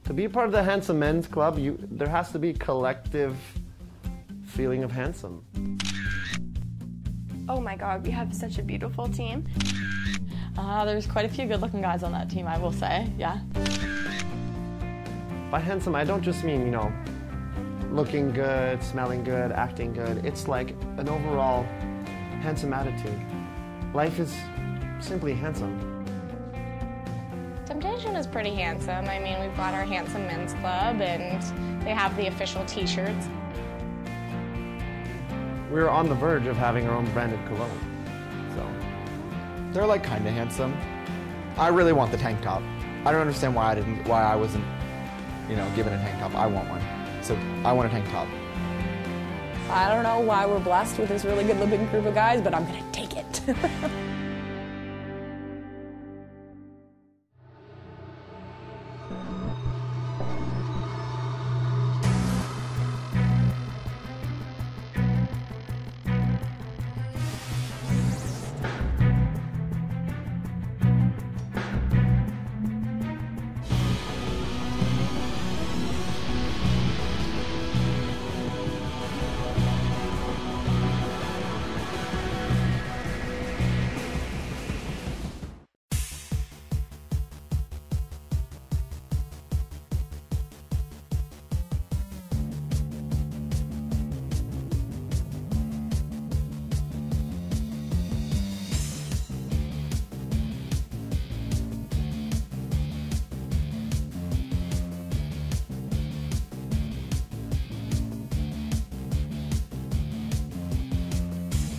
To be part of the handsome men's club, there has to be collective feeling of handsome. Oh my God, we have such a beautiful team. There's quite a few good-looking guys on that team, I will say, yeah. By handsome, I don't just mean, looking good, smelling good, acting good. It's like an overall handsome attitude. Life is simply handsome. Temptation is pretty handsome. I mean, we've got our Handsome Men's Club, and they have the official t-shirts. We were on the verge of having our own branded cologne, so. They're like kinda handsome. I really want the tank top. I don't understand why I wasn't, given a tank top. I want one. So I want a tank top. I don't know why we're blessed with this really good-looking group of guys, but I'm gonna take it.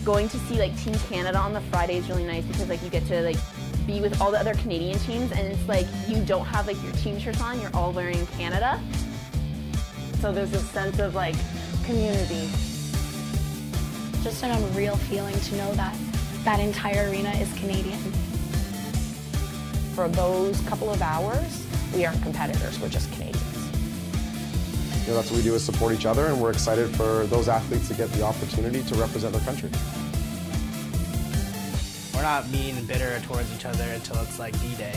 Going to see Team Canada on the Friday is really nice because you get to be with all the other Canadian teams, and it's you don't have your team shirts on, you're all wearing Canada. So there's this sense of community. Just an unreal feeling to know that that entire arena is Canadian. For those couple of hours, we aren't competitors, we're just Canadians. That's what we do, is support each other, and we're excited for those athletes to get the opportunity to represent their country. We're not mean and bitter towards each other until it's D-Day.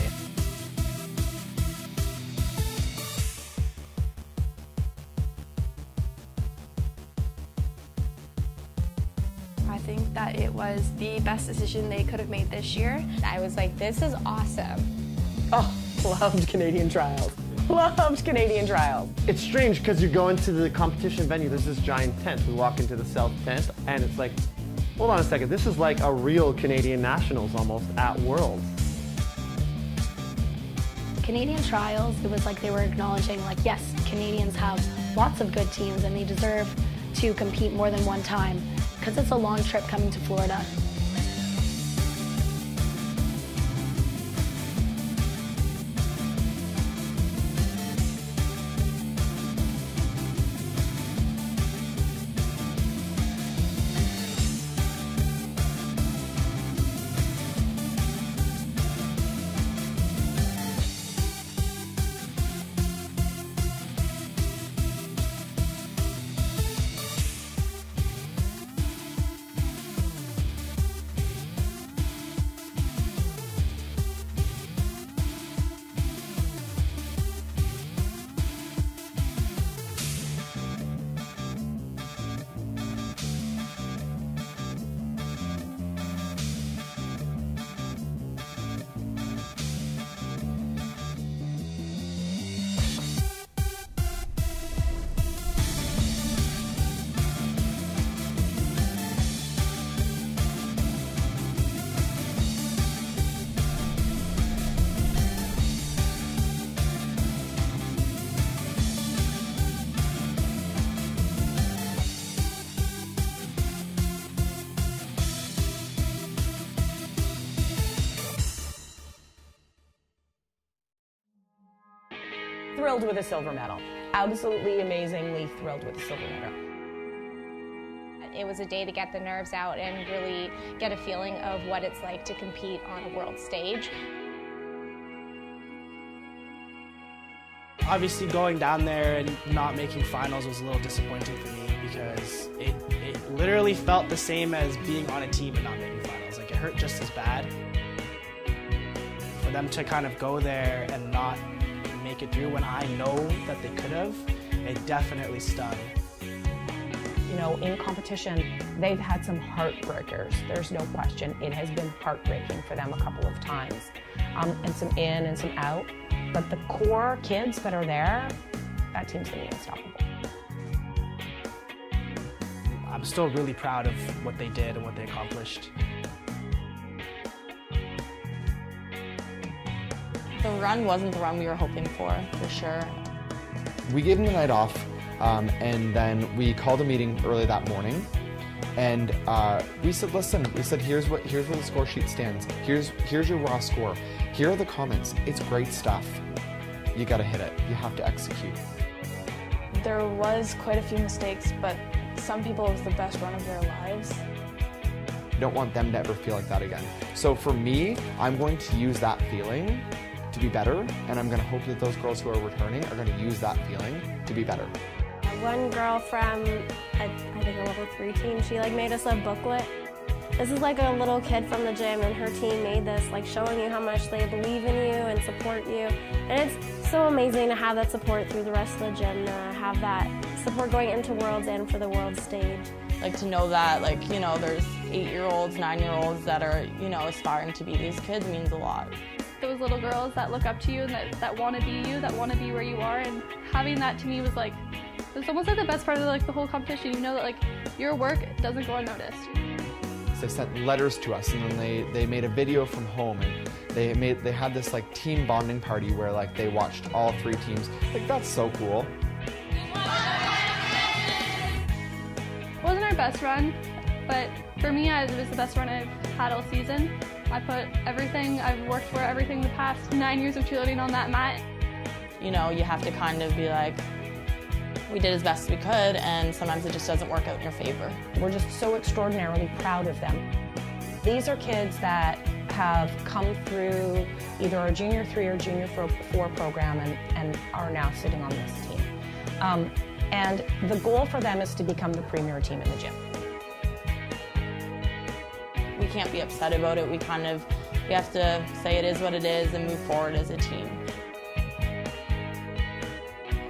I think that it was the best decision they could have made this year. I was like, this is awesome. Oh, loved Canadian trials. Loved Canadian trials. It's strange because you go into the competition venue, there's this giant tent. We walk into the South tent, and it's hold on a second, this is a real Canadian Nationals almost at Worlds. Canadian trials, it was they were acknowledging yes, Canadians have lots of good teams and they deserve to compete more than one time because it's a long trip coming to Florida. Thrilled with a silver medal. Absolutely amazingly thrilled with a silver medal. It was a day to get the nerves out and really get a feeling of what it's like to compete on a world stage. Obviously going down there and not making finals was a little disappointing for me because it literally felt the same as being on a team and not making finals. It hurt just as bad. For them to kind of go there and not make make it through when I know that they could have, it definitely stung. You know, in competition, they've had some heartbreakers. There's no question. It has been heartbreaking for them a couple of times, and some in and some out. But the core kids that are there, that team's gonna be unstoppable. I'm still really proud of what they did and what they accomplished. The run wasn't the run we were hoping for sure. We gave them the night off, and then we called a meeting early that morning, and we said, listen, here's where the score sheet stands. Here's your raw score. Here are the comments. It's great stuff. You gotta hit it. You have to execute. There was quite a few mistakes, but some people it was the best run of their lives. I don't want them to ever feel like that again. So for me, I'm going to use that feeling to be better, and I'm going to hope that those girls who are returning are going to use that feeling to be better. One girl from, I think a level 3 team, she made us a booklet. This is like a little kid from the gym, and her team made this, showing you how much they believe in you and support you. And it's so amazing to have that support through the rest of the gym, to have that support going into Worlds and for the World stage. To know that, there's 8-year-olds, 9-year-olds that are, aspiring to be these kids means a lot. Those little girls that look up to you and that want to be you, that want to be where you are, and having that to me was it's almost the best part of the whole competition. You know that your work doesn't go unnoticed. They sent letters to us, and then they made a video from home, and they had this team bonding party where they watched all 3 teams. That's so cool. It wasn't our best run, but for me it was the best run I've had all season. I put everything I've worked for, everything the past 9 years of cheerleading on that mat. You have to kind of be we did as best as we could, and sometimes it just doesn't work out in your favor. We're just so extraordinarily proud of them. These are kids that have come through either our Junior 3 or Junior 4 program and are now sitting on this team. And the goal for them is to become the premier team in the gym. We can't be upset about it. We have to say it is what it is and move forward as a team.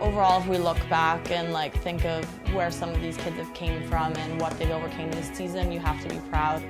Overall, if we look back and think of where some of these kids have came from and what they've overcame this season, you have to be proud.